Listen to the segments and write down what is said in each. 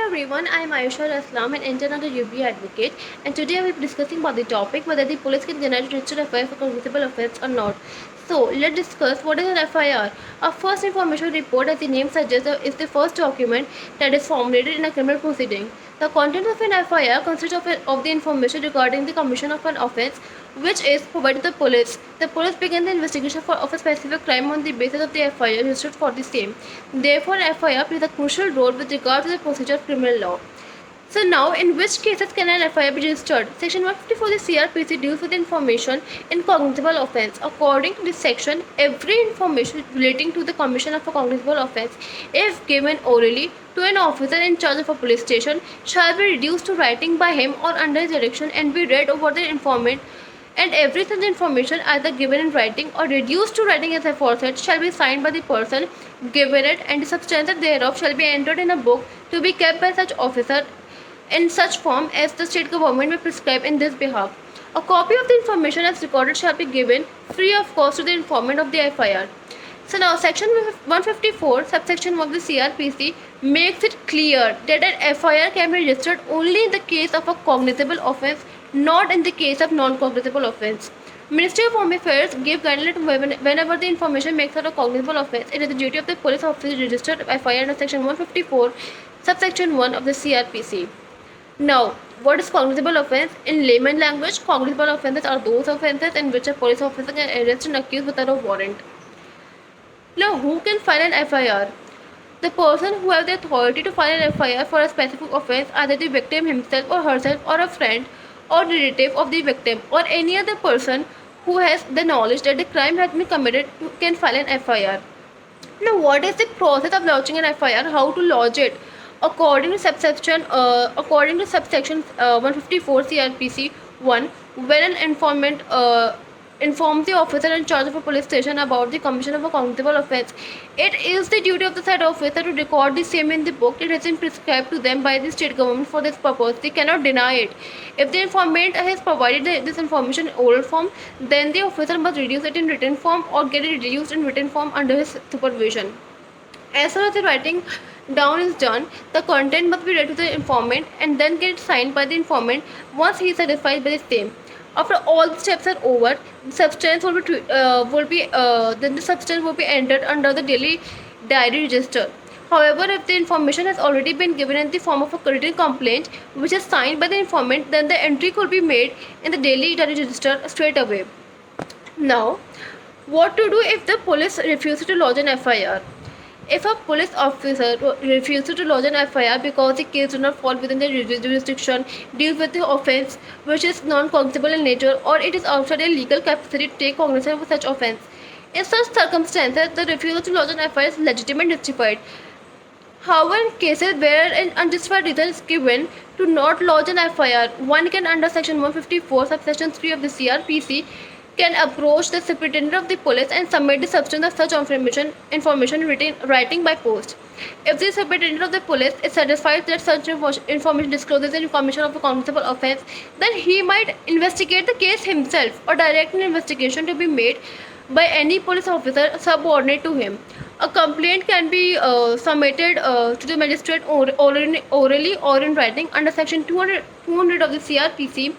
everyone, I am Ayesha Aslam, an intern at the UB Advocate, and today I will be discussing about the topic whether the police can generate registered FIR for cognizable offence or not. So, let's discuss what is an FIR. A first information report, as the name suggests, is the first document that is formulated in a criminal proceeding. The content of an FIR consists of the information regarding the commission of an offence which is provided to the police. The police begin the investigation of a specific crime on the basis of the FIR registered for the same. Therefore, FIR plays a crucial role with regard to the procedure of criminal law. So now, in which cases can an FIR be registered? Section 154 of the CRPC deals with information in cognizable offence. According to this section, every information relating to the commission of a cognizable offence, if given orally to an officer in charge of a police station, shall be reduced to writing by him or under his direction and be read over the informant, and every such information, either given in writing or reduced to writing as aforesaid, shall be signed by the person given it, and the substance thereof shall be entered in a book to be kept by such officer in such form as the state government may prescribe in this behalf. A copy of the information as recorded shall be given free of cost to the informant of the FIR. So now section 154 subsection 1 of the CRPC makes it clear that an FIR can be registered only in the case of a cognizable offence, not in the case of non-cognizable offence. Ministry of Home Affairs give guidelines whenever the information makes out a cognizable offence. It is the duty of the police officer to register FIR under section 154 subsection 1 of the CRPC. Now, what is cognizable offence? In layman language, cognizable offences are those offences in which a police officer can arrest an accused without a warrant. Now, who can file an FIR? The person who has the authority to file an FIR for a specific offence, either the victim himself or herself, or a friend or relative of the victim, or any other person who has the knowledge that the crime has been committed, can file an FIR. Now, what is the process of lodging an FIR? How to lodge it? According to subsection 154 CRPC 1, when an informant informs the officer in charge of a police station about the commission of a cognizable offence, it is the duty of the said officer to record the same in the book. It has been prescribed to them by the state government for this purpose. They cannot deny it. If the informant has provided this information in oral form, then the officer must reduce it in written form or get it reduced in written form under his supervision. As soon as the writing down is done, the content must be read to the informant and then get signed by the informant once he is satisfied by the same. After all the steps are over, the substance will be entered under the daily diary register. However, if the information has already been given in the form of a written complaint, which is signed by the informant, then the entry could be made in the daily diary register straight away. Now, what to do if the police refuses to lodge an FIR? If a police officer refuses to lodge an FIR because the case does not fall within the jurisdiction, deals with the offence which is non-cognizable in nature, or it is outside a legal capacity to take cognizance of such offence, in such circumstances, the refusal to lodge an FIR is legitimate and justified. However, in cases where an unjustified reason is given to not lodge an FIR, one can, under section 154 subsection 3 of the CRPC, can approach the superintendent of the police and submit the substance of such information writing by post. If the superintendent of the police is satisfied that such information discloses the commission of a cognizable offence, then he might investigate the case himself or direct an investigation to be made by any police officer subordinate to him. A complaint can be submitted to the magistrate orally or in writing under section 200 of the CRPC.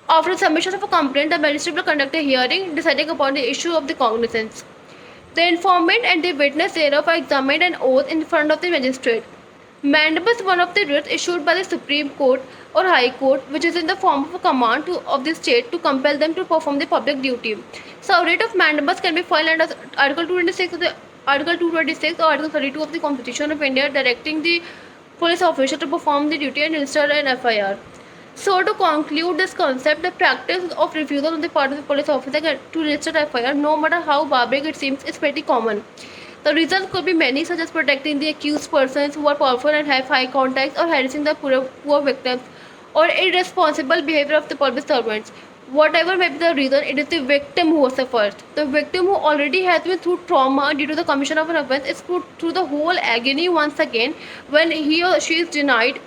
After submission of a complaint, the magistrate will conduct a hearing deciding upon the issue of the cognizance. The informant and the witness thereof are examined and oath in front of the magistrate. Mandibus is one of the writs issued by the Supreme Court or High Court, which is in the form of a command of the state to compel them to perform the public duty. So, writ of mandibus can be filed under Article 226 or Article 32 of the Constitution of India, directing the police officer to perform the duty and register an FIR. So, to conclude this concept, the practice of refusal on the part of the police officer to register FIR, no matter how barbaric it seems, is pretty common. The reasons could be many, such as protecting the accused persons who are powerful and have high contacts, or harassing the poor victims, or irresponsible behavior of the public servants. Whatever may be the reason, it is the victim who suffers. The victim who already has been through trauma due to the commission of an offence is put through the whole agony once again when he or she is denied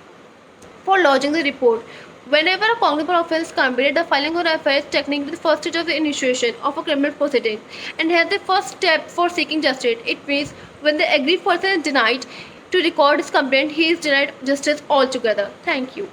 for lodging the report. Whenever a cognizable offence is committed, the filing of an FIR is technically the first stage of the initiation of a criminal proceeding and has the first step for seeking justice. It means when the aggrieved person is denied to record his complaint, he is denied justice altogether. Thank you.